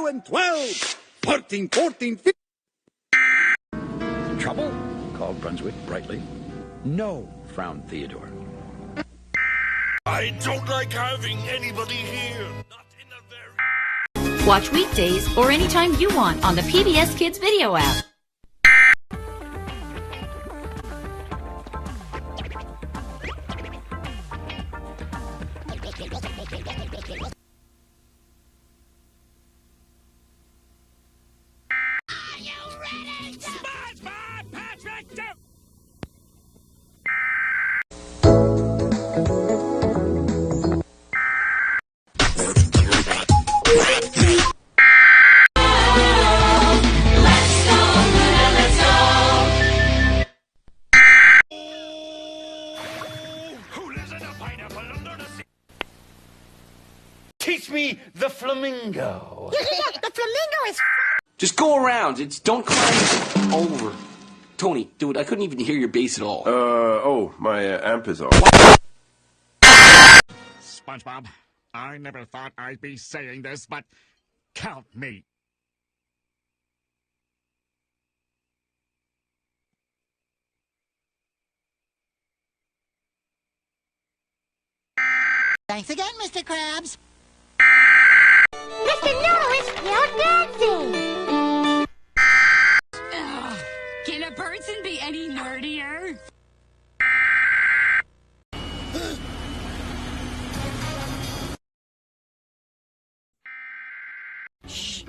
and 12, 13, 14, 15. Trouble? Called Brunswick brightly. No, frowned Theodore. I don't like having anybody here. Not in a very... Watch weekdays or anytime you want on the PBS Kids video app. Are you ready? SpongeBob, Patrick, teach me the flamingo. The flamingo is... Just go around. Don't climb over. Tony, dude, I couldn't even hear your bass at all. Oh, my amp is off. SpongeBob, I never thought I'd be saying this, but count me. Thanks again, Mr. Krabs. Mr. Noodle is still dancing! Ugh. Can a person be any nerdier? Shh.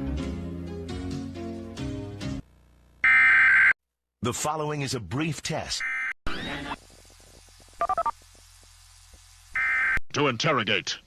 The following is a brief test. To interrogate.